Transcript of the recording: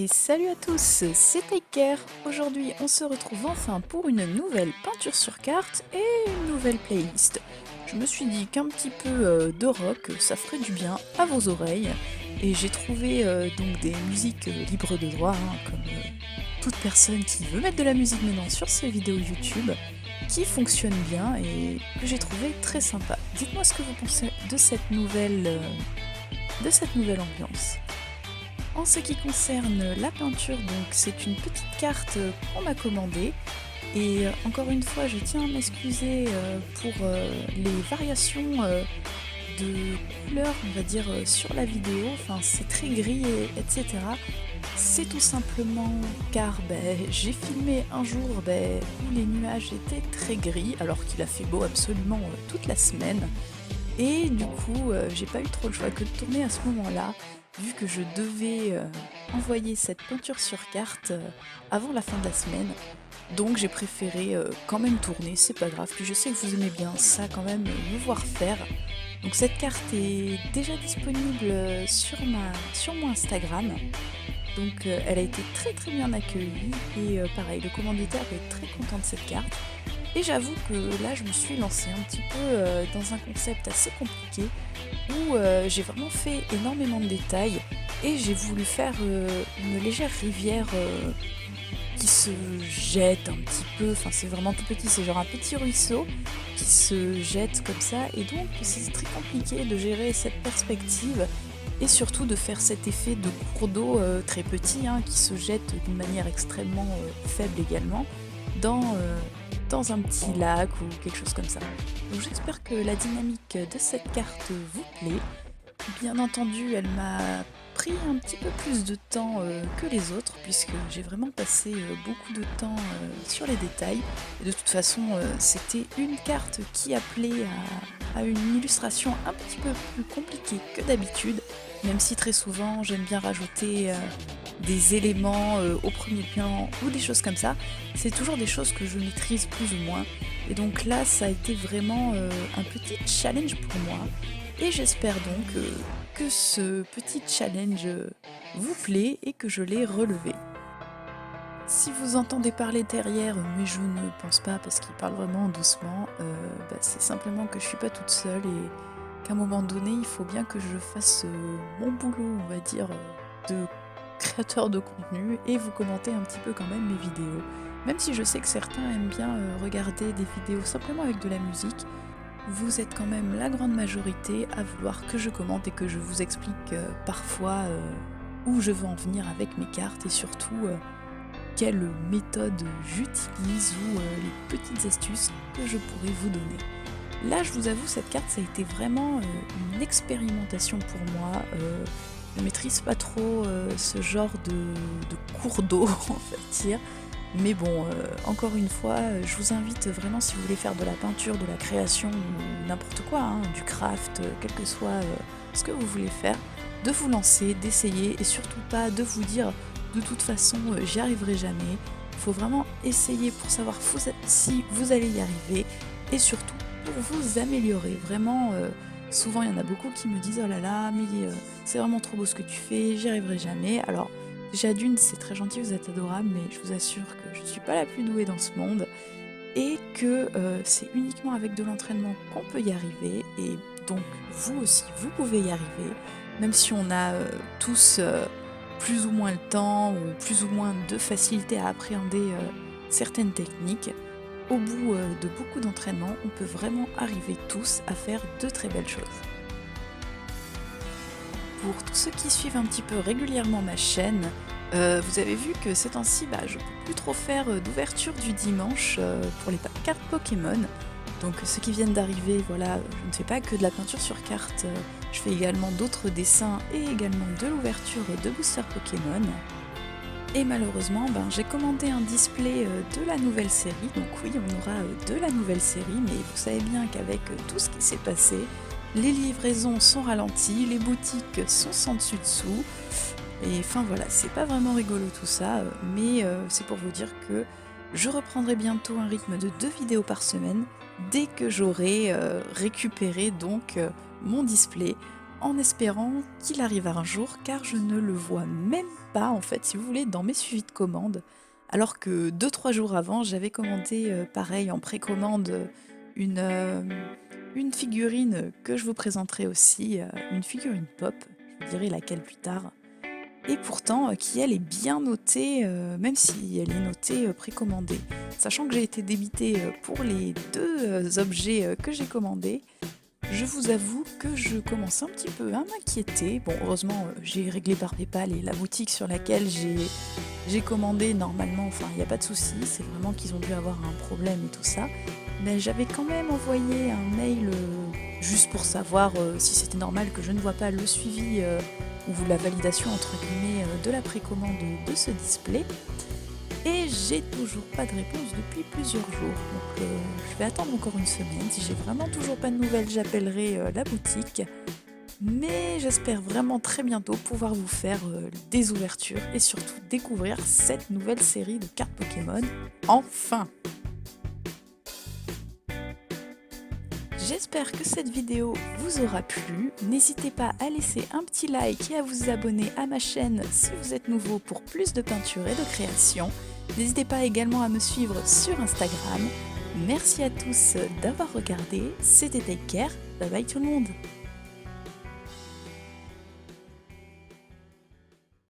Et salut à tous, c'est Taker. Aujourd'hui, on se retrouve enfin pour une nouvelle peinture sur carte et une nouvelle playlist. Je me suis dit qu'un petit peu de rock, ça ferait du bien à vos oreilles. Et j'ai trouvé donc des musiques libres de droit, hein, comme toute personne qui veut mettre de la musique maintenant sur ses vidéos YouTube, qui fonctionnent bien et que j'ai trouvé très sympa. Dites-moi ce que vous pensez de cette nouvelle ambiance. En ce qui concerne la peinture, donc c'est une petite carte qu'on m'a commandée. Et encore une fois, je tiens à m'excuser pour les variations de couleurs, on va dire, sur la vidéo. Enfin, c'est très gris, etc. C'est tout simplement car j'ai filmé un jour où les nuages étaient très gris, alors qu'il a fait beau absolument toute la semaine. Et du coup, j'ai pas eu trop le choix que de tourner à ce moment-là, vu que je devais envoyer cette peinture sur carte avant la fin de la semaine. Donc j'ai préféré quand même tourner, c'est pas grave. Puis je sais que vous aimez bien ça quand même, me voir faire. Donc cette carte est déjà disponible sur mon Instagram. Donc elle a été très très bien accueillie et pareil, le commanditaire est très content de cette carte. Et j'avoue que là je me suis lancée un petit peu dans un concept assez compliqué où j'ai vraiment fait énormément de détails et j'ai voulu faire une légère rivière qui se jette un petit peu, enfin c'est vraiment tout petit, c'est genre un petit ruisseau qui se jette comme ça et donc c'est très compliqué de gérer cette perspective et surtout de faire cet effet de cours d'eau très petit hein, qui se jette d'une manière extrêmement faible également dans, euh, dans un petit lac ou quelque chose comme ça. Donc j'espère que la dynamique de cette carte vous plaît. Bien entendu, elle m'a pris un petit peu plus de temps que les autres, puisque j'ai vraiment passé beaucoup de temps sur les détails. Et de toute façon, c'était une carte qui appelait à une illustration un petit peu plus compliquée que d'habitude, même si très souvent j'aime bien rajouter des éléments au premier plan ou des choses comme ça. C'est toujours des choses que je maîtrise plus ou moins. Et donc là, ça a été vraiment un petit challenge pour moi. Et j'espère donc que ce petit challenge vous plaît et que je l'ai relevé. Si vous entendez parler derrière, mais je ne pense pas parce qu'il parle vraiment doucement, c'est simplement que je suis pas toute seule et qu'à un moment donné, il faut bien que je fasse mon boulot, on va dire, de créateur de contenu et vous commentez un petit peu quand même mes vidéos. Même si je sais que certains aiment bien regarder des vidéos simplement avec de la musique, vous êtes quand même la grande majorité à vouloir que je commente et que je vous explique parfois où je veux en venir avec mes cartes et surtout quelle méthode j'utilise ou les petites astuces que je pourrais vous donner. Là, je vous avoue, cette carte, ça a été vraiment une expérimentation pour moi. Je ne maîtrise pas trop ce genre de cours d'eau, on va dire. Mais bon, encore une fois, je vous invite vraiment si vous voulez faire de la peinture, de la création ou n'importe quoi, hein, du craft, quel que soit ce que vous voulez faire, de vous lancer, d'essayer et surtout pas de vous dire de toute façon j'y arriverai jamais. Il faut vraiment essayer pour savoir si vous allez y arriver et surtout pour vous améliorer. Vraiment, souvent il y en a beaucoup qui me disent oh là là, mais c'est vraiment trop beau ce que tu fais, j'y arriverai jamais. Alors déjà d'une, c'est très gentil, vous êtes adorable, mais je vous assure que je ne suis pas la plus douée dans ce monde et que c'est uniquement avec de l'entraînement qu'on peut y arriver et donc vous aussi, vous pouvez y arriver, même si on a tous plus ou moins le temps ou plus ou moins de facilité à appréhender certaines techniques. Au bout de beaucoup d'entraînement, on peut vraiment arriver tous à faire de très belles choses. Pour tous ceux qui suivent un petit peu régulièrement ma chaîne, vous avez vu que ces temps-ci, je ne peux plus trop faire d'ouverture du dimanche pour les cartes Pokémon. Donc ceux qui viennent d'arriver, voilà, je ne fais pas que de la peinture sur carte, je fais également d'autres dessins et également de l'ouverture de boosters Pokémon. Et malheureusement, j'ai commandé un display de la nouvelle série, donc oui, on aura de la nouvelle série, mais vous savez bien qu'avec tout ce qui s'est passé, les livraisons sont ralenties, les boutiques sont sans dessus-dessous, et enfin voilà, c'est pas vraiment rigolo tout ça, mais c'est pour vous dire que je reprendrai bientôt un rythme de 2 vidéos par semaine, dès que j'aurai récupéré donc mon display. en espérant qu'il arrive un jour, car je ne le vois même pas en fait, si vous voulez, dans mes suivis de commandes. Alors que 2-3 jours avant, j'avais commandé pareil en précommande une, euh, une figurine que je vous présenterai aussi, une figurine pop, je vous dirai laquelle plus tard. Et pourtant, qui elle est bien notée, même si elle est notée précommandée. Sachant que j'ai été débitée pour les deux objets que j'ai commandés, je vous avoue que je commence un petit peu à m'inquiéter. Bon, heureusement, j'ai réglé par PayPal et la boutique sur laquelle j'ai commandé normalement, enfin, il n'y a pas de souci, c'est vraiment qu'ils ont dû avoir un problème et tout ça. Mais j'avais quand même envoyé un mail juste pour savoir si c'était normal que je ne vois pas le suivi ou la validation entre guillemets de la précommande de ce display. Et j'ai toujours pas de réponse depuis plusieurs jours. Donc je vais attendre encore une semaine. Si j'ai vraiment toujours pas de nouvelles, j'appellerai la boutique. Mais j'espère vraiment très bientôt pouvoir vous faire des ouvertures et surtout découvrir cette nouvelle série de cartes Pokémon. Enfin! J'espère que cette vidéo vous aura plu. N'hésitez pas à laisser un petit like et à vous abonner à ma chaîne si vous êtes nouveau pour plus de peinture et de création. N'hésitez pas également à me suivre sur Instagram. Merci à tous d'avoir regardé. C'était Take Care. Bye bye tout le monde.